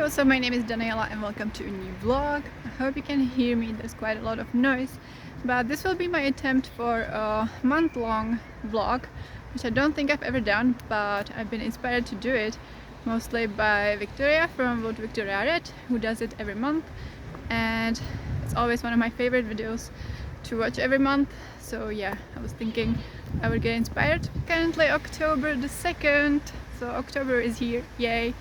Hey, what's up? My name is Daniela and welcome to a new vlog. I hope you can hear me. There's quite a lot of noise, but this will be my attempt for a month-long vlog, which I don't think I've ever done, but I've been inspired to do it mostly by Victoria from What Victoria Read, who does it every month, and it's always one of my favorite videos to watch every month. So yeah, I was thinking I would get inspired. Currently October the 2nd, so October is here, yay!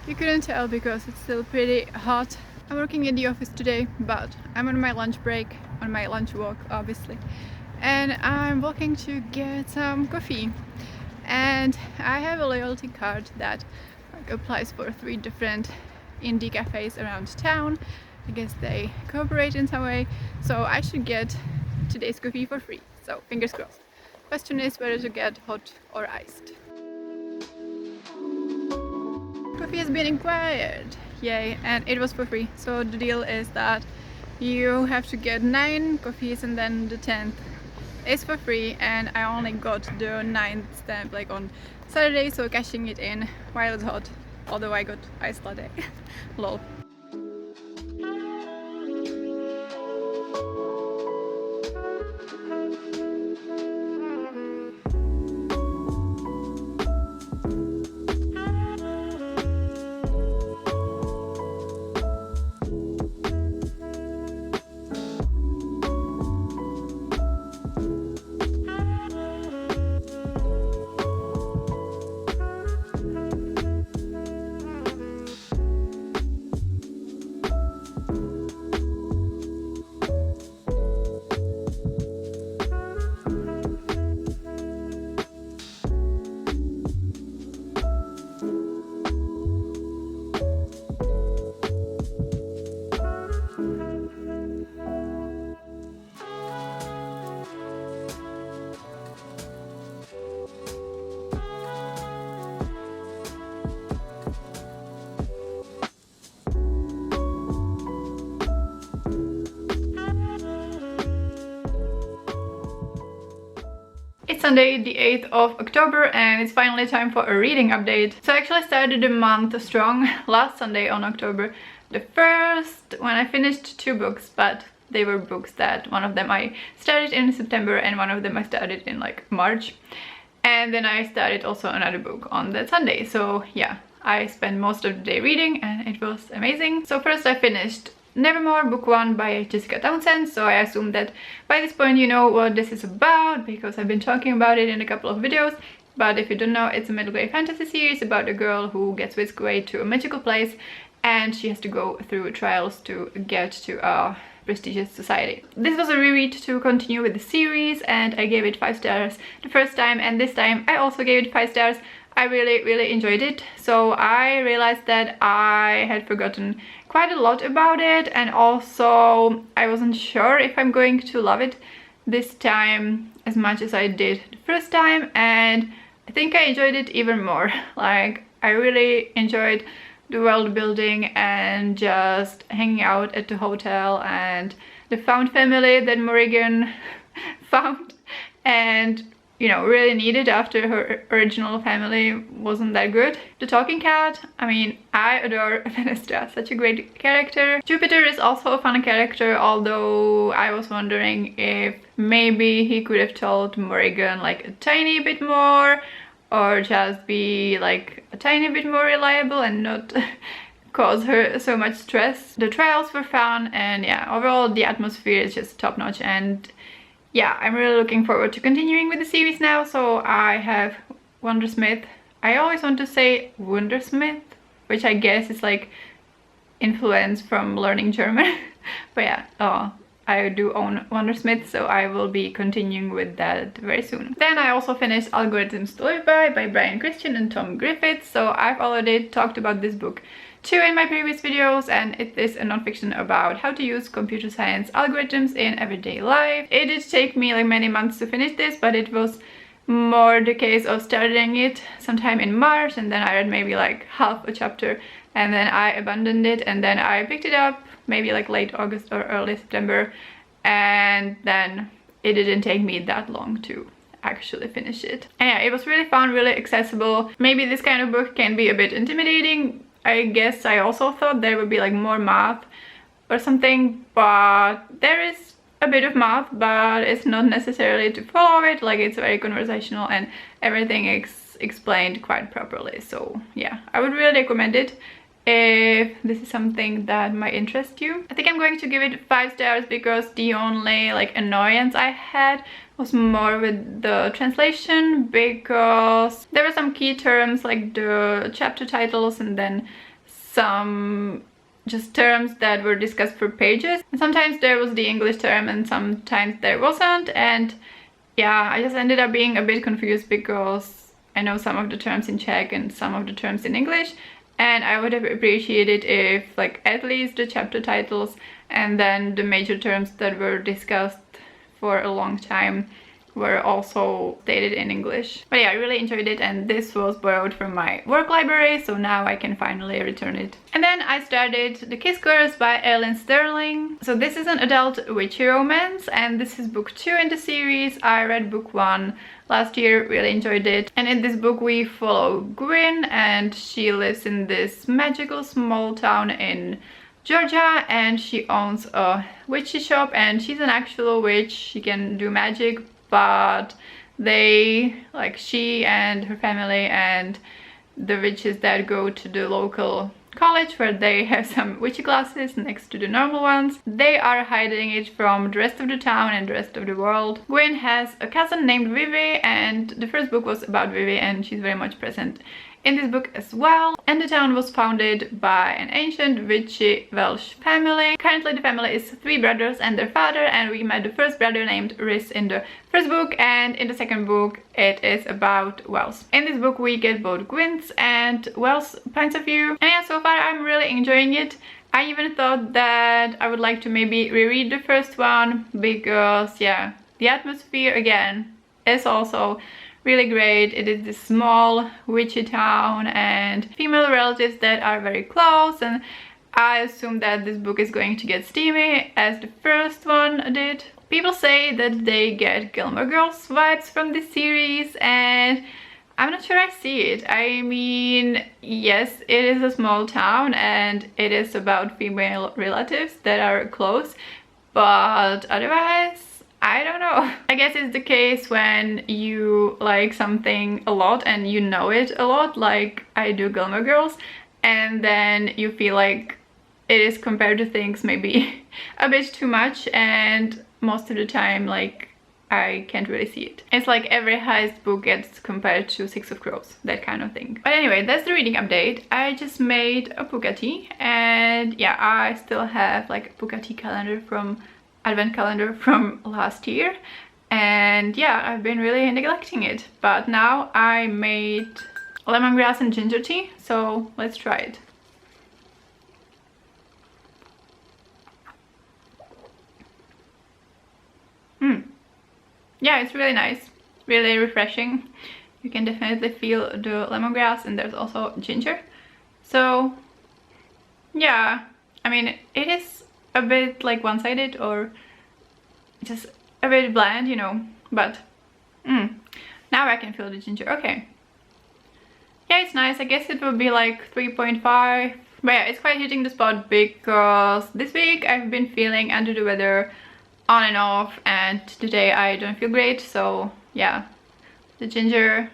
You couldn't tell because it's still pretty hot. I'm working in the office today, but I'm on my lunch break, on my lunch walk obviously, and I'm walking to get some coffee. And I have a loyalty card that applies for 3 different indie cafes around town. I guess they cooperate in some way, so I should get today's coffee for free, so fingers crossed. Question is whether to get hot or iced. Coffee has been inquired, yay, and it was for free. So the deal is that you have to get 9 coffees and then the 10th is for free, and I only got the 9th stamp like on Saturday, so cashing it in while it's hot, although I got iced latte. Lol. It's Sunday the 8th of October and it's finally time for a reading update. So I actually started the month strong last Sunday on October the 1st when I finished 2 books, but they were books that one of them I started in September and one of them I started in like March. And then I started also another book on that Sunday. So yeah, I spent most of the day reading and it was amazing. So first I finished Nevermore, book 1 by Jessica Townsend, so I assume that by this point you know what this is about because I've been talking about it in a couple of videos. But if you don't know, it's a middle grade fantasy series about a girl who gets whisked away to a magical place and she has to go through trials to get to a prestigious society. This was a reread to continue with the series and I gave it 5 stars the first time, and this time I also gave it 5 stars. I really enjoyed it. So I realized that I had forgotten quite a lot about it, and also I wasn't sure if I'm going to love it this time as much as I did the first time, and I think I enjoyed it even more. Like, I really enjoyed the world building and just hanging out at the hotel and the found family that Morrigan found and, you know, really needed after her original family wasn't that good. The talking cat, I mean, I adore Fenestra, such a great character. Jupiter is also a fun character, although I was wondering if maybe he could have told Morrigan like a tiny bit more, or just be like a tiny bit more reliable and not cause her so much stress. The trials were fun, and yeah, overall the atmosphere is just top notch, and yeah, I'm really looking forward to continuing with the series now. So I have Wondersmith. I always want to say Wundersmith, which I guess is like influence from learning German. But yeah, I do own Wondersmith, so I will be continuing with that very soon. Then I also finished Algorithms to Live by Brian Christian and Tom Griffiths. So I've already talked about this book too in my previous videos, and it is a non-fiction about how to use computer science algorithms in everyday life. It did take me like many months to finish this, but it was more the case of starting it sometime in March, and then I read maybe like half a chapter and then I abandoned it, and then I picked it up maybe like late August or early September, and then it didn't take me that long to actually finish it. And yeah, it was really fun, really accessible. Maybe this kind of book can be a bit intimidating. I guess I also thought there would be like more math or something, but there is a bit of math, but it's not necessarily to follow it. Like, it's very conversational and everything is explained quite properly. So yeah, I would really recommend it if this is something that might interest you. I think I'm going to give it 5 stars because the only like annoyance I had was more with the translation, because there were some key terms like the chapter titles and then some just terms that were discussed for pages. And sometimes there was the English term and sometimes there wasn't, and yeah, I just ended up being a bit confused because I know some of the terms in Czech and some of the terms in English, and I would have appreciated if like at least the chapter titles and then the major terms that were discussed for a long time were also stated in English. But yeah, I really enjoyed it, and this was borrowed from my work library, so now I can finally return it. And then I started The Kiss Curse by Ellen Sterling. So this is an adult witchy romance, and this is book 2 in the series. I read book 1 last year, really enjoyed it. And in this book we follow Gwyn, and she lives in this magical small town in Georgia, and she owns a witchy shop, and she's an actual witch. She can do magic, but they, like she and her family and the witches that go to the local college where they have some witchy classes next to the normal ones, they are hiding it from the rest of the town and the rest of the world. Gwyn has a cousin named Vivi, and the first book was about Vivi, and she's very much present in this book as well. And the town was founded by an ancient witchy Welsh family. Currently the family is 3 brothers and their father, and we met the first brother named Rhys in the first book, and in the second book it is about Welsh. In this book we get both Gwyn's and Welsh points of view, and yeah, so far I'm really enjoying it. I even thought that I would like to maybe reread the first one because yeah, the atmosphere again is also really great. It is this small witchy town and female relatives that are very close, and I assume that this book is going to get steamy as the first one did. People say that they get Gilmore Girls vibes from this series, and I'm not sure I see it. I mean, yes, it is a small town and it is about female relatives that are close, but otherwise I don't know. I guess it's the case when you like something a lot and you know it a lot, like I do Gilmore Girls, and then you feel like it is compared to things maybe a bit too much, and most of the time like I can't really see it. It's like every heist book gets compared to Six of Crows, that kind of thing. But anyway, that's the reading update. I just made a puka tea, and yeah, I still have like a puka tea calendar from advent calendar from last year, and yeah, I've been really neglecting it, but now I made lemongrass and ginger tea, so let's try it. Yeah, it's really nice, really refreshing. You can definitely feel the lemongrass, and there's also ginger, so yeah, I mean, it is a bit like one-sided or just a bit bland, you know, but now I can feel the ginger. Okay, yeah, it's nice. I guess it would be like 3.5, but yeah, it's quite hitting the spot because this week I've been feeling under the weather on and off, and today I don't feel great, so yeah, the ginger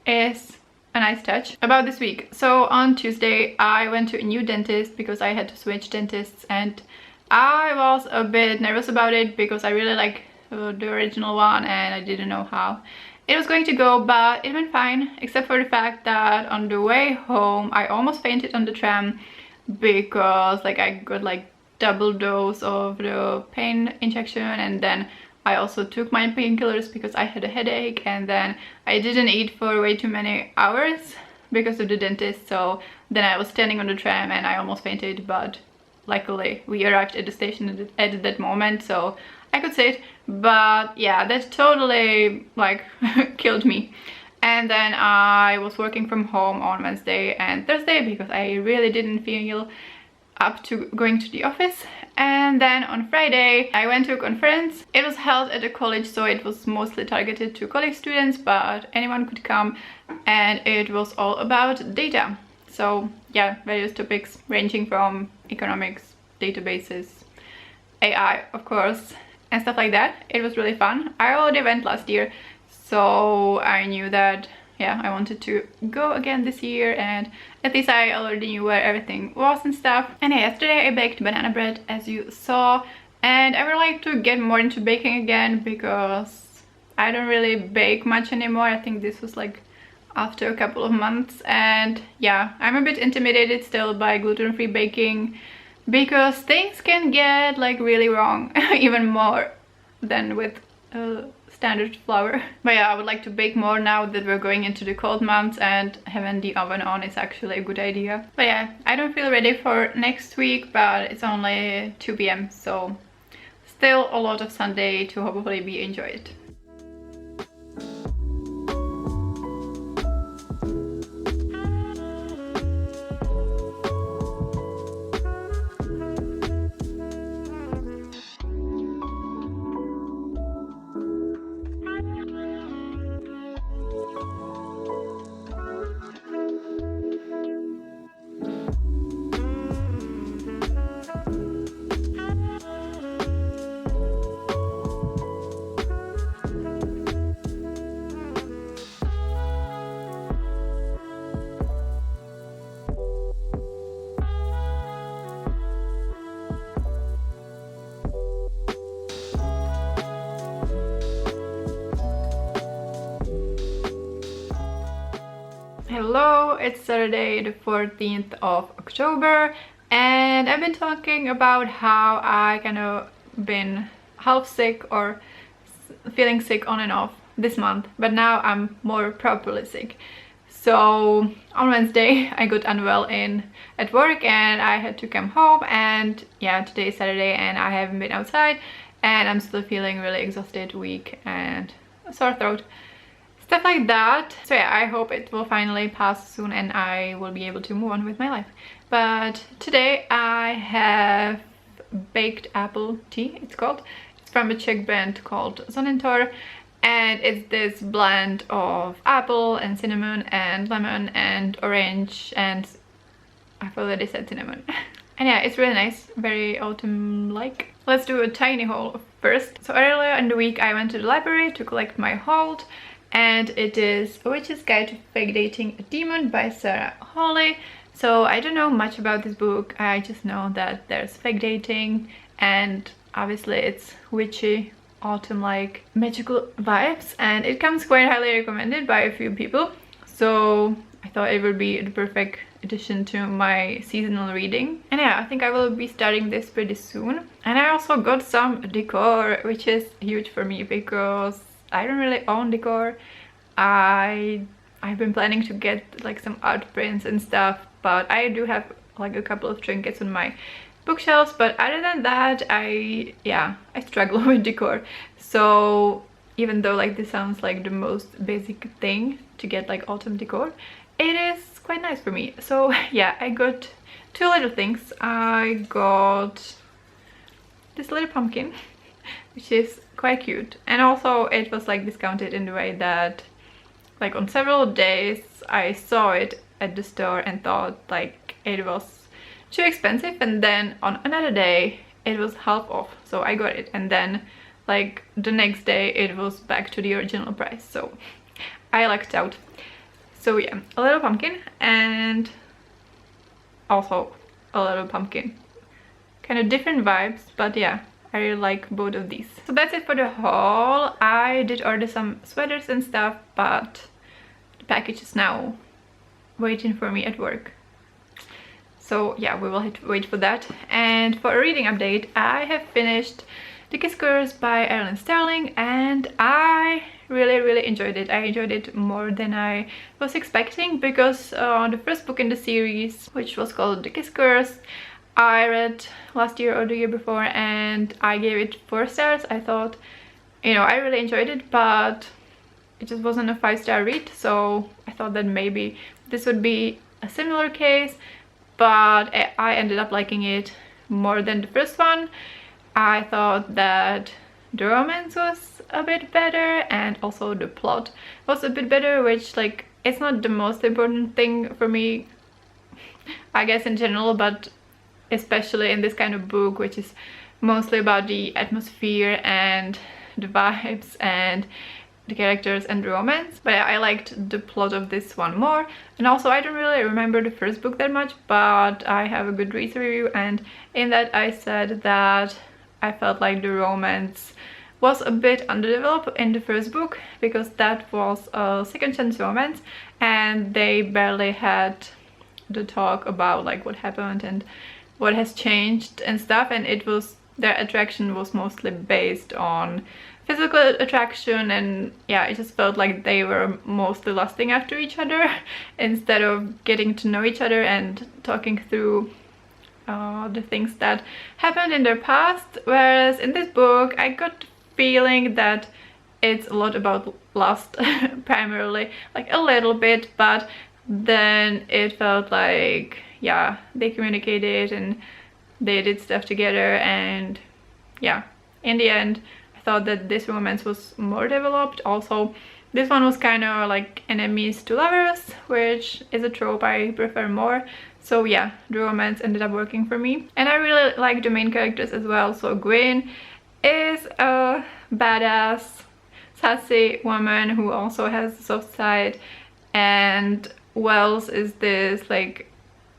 is a nice touch. About this week, so on Tuesday I went to a new dentist because I had to switch dentists, and I was a bit nervous about it because I really like the original one and I didn't know how it was going to go, but it went fine, except for the fact that on the way home I almost fainted on the tram because like I got like double dose of the pain injection, and then I also took my painkillers because I had a headache, and then I didn't eat for way too many hours because of the dentist, so then I was standing on the tram and I almost fainted, but luckily we arrived at the station at that moment, so I could sit. But yeah, that totally like killed me. And then I was working from home on Wednesday and Thursday because I really didn't feel up to going to the office. And then on Friday I went to a conference. It was held at a college, so it was mostly targeted to college students, but anyone could come, and it was all about data. So yeah, various topics ranging from economics, databases, AI of course, and stuff like that. It was really fun. I already went last year, so I knew that yeah, I wanted to go again this year, and at least I already knew where everything was and stuff. And yeah, yesterday I baked banana bread, as you saw, and I would like to get more into baking again because I don't really bake much anymore. I think this was like after a couple of months, and yeah, I'm a bit intimidated still by gluten-free baking because things can get like really wrong even more than with standard flour. But yeah, I would like to bake more now that we're going into the cold months, and having the oven on is actually a good idea. But yeah, I don't feel ready for next week, but it's only 2 p.m, so still a lot of Sunday to hopefully be enjoyed. Hello, it's Saturday the 14th of October, and I've been talking about how I kind of been half sick or feeling sick on and off this month, but now I'm more properly sick. So on Wednesday I got unwell at work and I had to come home, and yeah, today is Saturday and I haven't been outside and I'm still feeling really exhausted, weak and a sore throat. Stuff like that. So yeah, I hope it will finally pass soon and I will be able to move on with my life. But today I have baked apple tea, it's called. It's from a Czech brand called Sonnentor, and it's this blend of apple and cinnamon and lemon and orange, and I've already said cinnamon. And yeah, it's really nice, very autumn-like. Let's do a tiny haul first. So earlier in the week I went to the library to collect my haul, and it is A Witch's Guide to Fake Dating a Demon by Sarah Hawley. So I don't know much about this book, I just know that there's fake dating and obviously it's witchy, autumn-like magical vibes, and it comes quite highly recommended by a few people. So I thought it would be the perfect addition to my seasonal reading. And yeah, I think I will be starting this pretty soon. And I also got some decor, which is huge for me because I don't really own decor. I've been planning to get like some art prints and stuff, but I do have like a couple of trinkets on my bookshelves, but other than that I struggle with decor. So even though like this sounds like the most basic thing to get like autumn decor, it is quite nice for me. So yeah, I got two little things. I got this little pumpkin which is quite cute, and also it was like discounted in the way that like on several days I saw it at the store and thought like it was too expensive, and then on another day it was half off, so I got it, and then like the next day it was back to the original price, so I lucked out. So yeah, a little pumpkin and also a little pumpkin, kind of different vibes, but yeah, I really like both of these. So that's it for the haul. I did order some sweaters and stuff, but the package is now waiting for me at work. So yeah, we will have to wait for that. And for a reading update, I have finished The Kiss Curse by Erin Sterling, and I really enjoyed it. I enjoyed it more than I was expecting, because the first book in the series, which was called The Kiss Curse, I read last year or the year before and I gave it 4 stars. I thought, you know, I really enjoyed it, but it just wasn't a 5-star read, so I thought that maybe this would be a similar case, but I ended up liking it more than the first one. I thought that the romance was a bit better and also the plot was a bit better, which like it's not the most important thing for me I guess in general, but especially in this kind of book, which is mostly about the atmosphere and the vibes and the characters and romance. But I liked the plot of this one more. And also I don't really remember the first book that much, but I have a Goodreads review, and in that I said that I felt like the romance was a bit underdeveloped in the first book, because that was a second chance romance and they barely had the talk about like what happened and what has changed and stuff, and it was, their attraction was mostly based on physical attraction, and yeah, it just felt like they were mostly lusting after each other instead of getting to know each other and talking through the things that happened in their past. Whereas in this book I got the feeling that it's a lot about lust primarily, like a little bit, but then it felt like, yeah, they communicated and they did stuff together, and yeah, in the end I thought that this romance was more developed. Also, this one was kind of like enemies to lovers, which is a trope I prefer more. So yeah, the romance ended up working for me. And I really like the main characters as well. So Gwyn is a badass, sassy woman who also has a soft side, and Wells is this like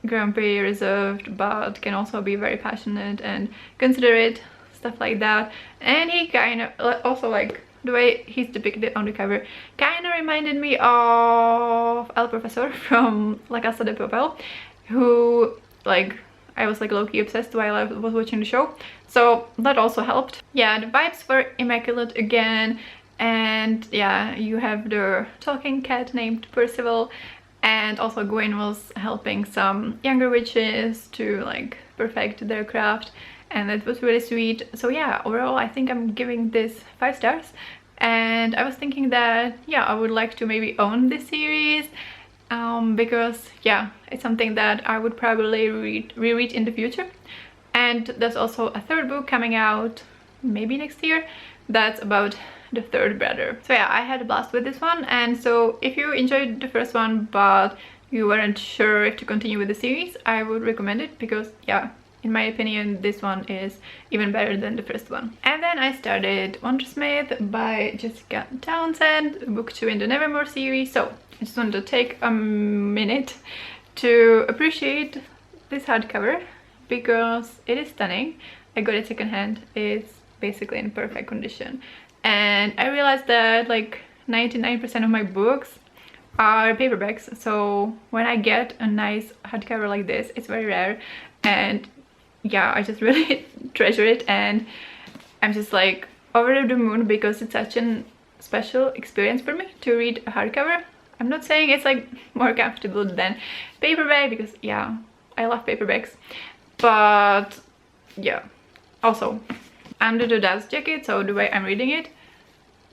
grumpy, reserved, but can also be very passionate and considerate, stuff like that. And he kind of also, like, the way he's depicted on the cover kind of reminded me of El Professor from La Casa de Papel, who, like, I was like low-key obsessed while I was watching the show, so that also helped. Yeah, the vibes were immaculate again, and yeah, you have the talking cat named Percival, and also Gwyn was helping some younger witches to like perfect their craft, and it was really sweet. So yeah, overall I think I'm giving this 5 stars, and I was thinking that yeah, I would like to maybe own this series, because yeah, it's something that I would probably reread in the future. And there's also a 3rd book coming out maybe next year that's about the 3rd brother. So yeah, I had a blast with this one, and so if you enjoyed the first one but you weren't sure if to continue with the series, I would recommend it, because yeah, in my opinion this one is even better than the first one. And then I started Wondersmith by Jessica Townsend, book 2 in the Nevermore series. So I just wanted to take a minute to appreciate this hardcover, because it is stunning. I got it secondhand, it's basically in perfect condition, and I realized that like 99% of my books are paperbacks, so when I get a nice hardcover like this, it's very rare, and yeah, I just really treasure it, and I'm just like over the moon because it's such a special experience for me to read a hardcover. I'm not saying it's like more comfortable than paperback, because yeah, I love paperbacks, but yeah. Also, under the dust jacket, so the way I'm reading it,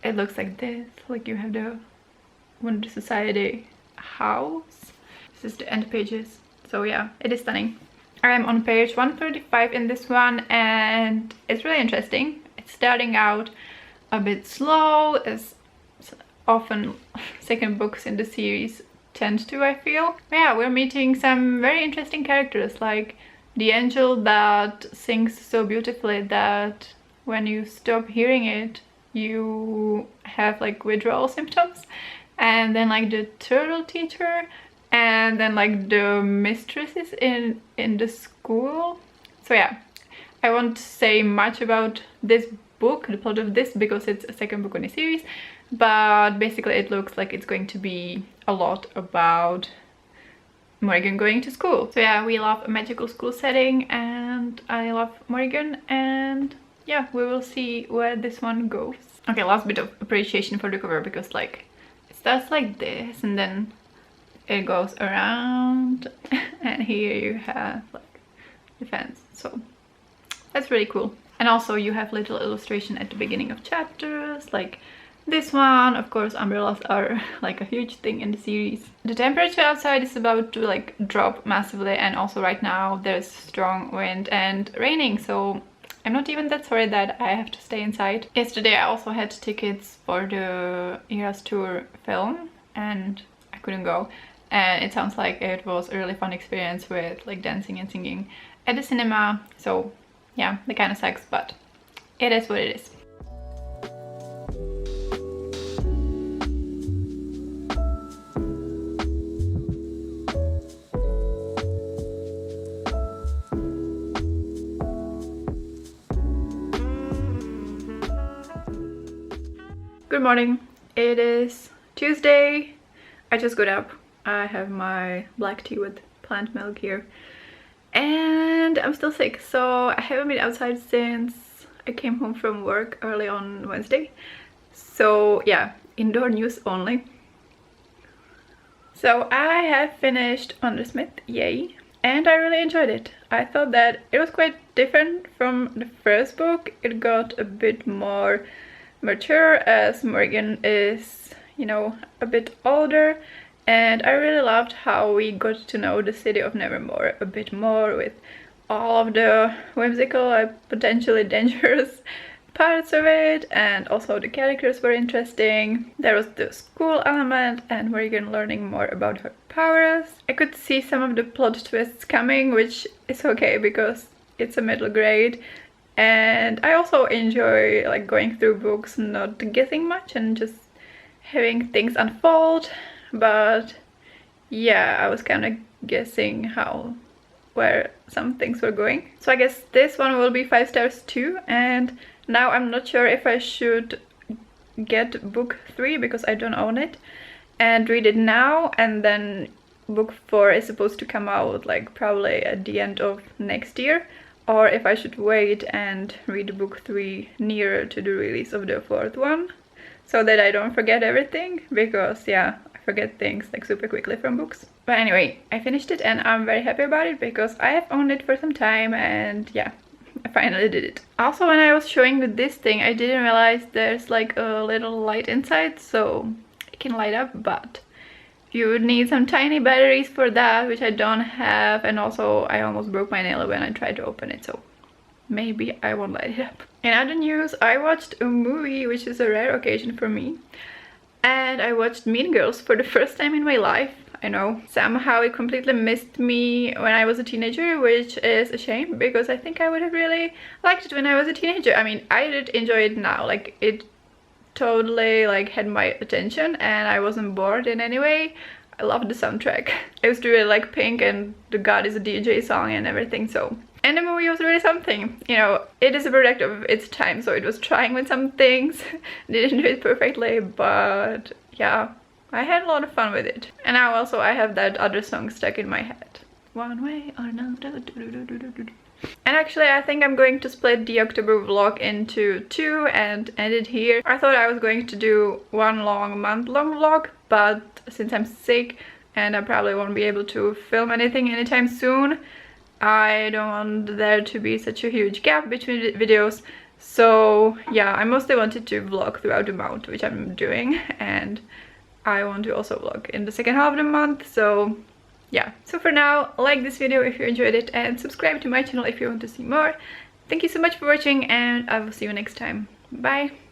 it looks like this, like you have the Wonder Society house. This is the end pages, so yeah, it is stunning. I'm on page 135 in this one, and it's really interesting. It's starting out a bit slow, as often second books in the series tend to, I feel. Yeah, we're meeting some very interesting characters, like the angel that sings so beautifully that when you stop hearing it you have like withdrawal symptoms, and then like the turtle teacher, and then like the mistresses in the school. So yeah, I won't say much about this book, the plot of this, because it's a second book in a series, but basically it looks like it's going to be a lot about Morgan going to school. So yeah, we love a magical school setting, and I love Morgan, and yeah, we will see where this one goes. Okay, last bit of appreciation for the cover, because like it starts like this and then it goes around and here you have like the fence, so that's really cool. And also you have little illustration at the beginning of chapters, like this one. Of course, umbrellas are like a huge thing in the series. The temperature outside is about to like drop massively, and also right now there's strong wind and raining, so I'm not even that sorry that I have to stay inside. Yesterday I also had tickets for the Eras Tour film and I couldn't go, and it sounds like it was a really fun experience with like dancing and singing at the cinema. So yeah, that kind of sucks, but it is what it is. Good morning. It is Tuesday. I just got up. I have my black tea with plant milk here. And I'm still sick, so I haven't been outside since I came home from work early on Wednesday. So yeah, indoor news only. So I have finished Under Smith, yay. And I really enjoyed it. I thought that it was quite different from the first book. It got a bit more mature as Morgan is, you know, a bit older, and I really loved how we got to know the city of Nevermore a bit more, with all of the whimsical and potentially dangerous parts of it, and also the characters were interesting. There was the school element and Morgan learning more about her powers. I could see some of the plot twists coming, which is okay because it's a middle grade. And I also enjoy like going through books, not guessing much and just having things unfold. But yeah, I was kind of guessing where some things were going. So I guess this one will be 5 stars too. And now I'm not sure if I should get book 3 because I don't own it and read it now, and then book 4 is supposed to come out like probably at the end of next year, or if I should wait and read book 3 nearer to the release of the 4th one, so that I don't forget everything, because yeah, I forget things like super quickly from books. But anyway, I finished it and I'm very happy about it because I have owned it for some time, and yeah, I finally did it. Also, when I was showing with this thing, I didn't realize there's like a little light inside, so it can light up, but you would need some tiny batteries for that, which I don't have, and also I almost broke my nail when I tried to open it, so maybe I won't light it up. In other news, I watched a movie, which is a rare occasion for me, and I watched Mean Girls for the first time in my life. I know, somehow it completely missed me when I was a teenager, which is a shame because I think I would have really liked it when I was a teenager. I mean, I did enjoy it now, like it totally like had my attention and I wasn't bored in any way. I loved the soundtrack. I used to really like Pink and the God is a DJ song and everything, so. And the movie was really something. You know, it is a product of its time, so it was trying with some things. Didn't do it perfectly, but yeah, I had a lot of fun with it. And now also I have that other song stuck in my head. One way or another. And actually I think I'm going to split the October vlog into 2 and end it here. I thought I was going to do one long month-long vlog, but since I'm sick and I probably won't be able to film anything anytime soon, I don't want there to be such a huge gap between videos. So yeah, I mostly wanted to vlog throughout the month, which I'm doing, and I want to also vlog in the second half of the month, so yeah. So for now, like this video if you enjoyed it and subscribe to my channel if you want to see more. Thank you so much for watching and I will see you next time. Bye!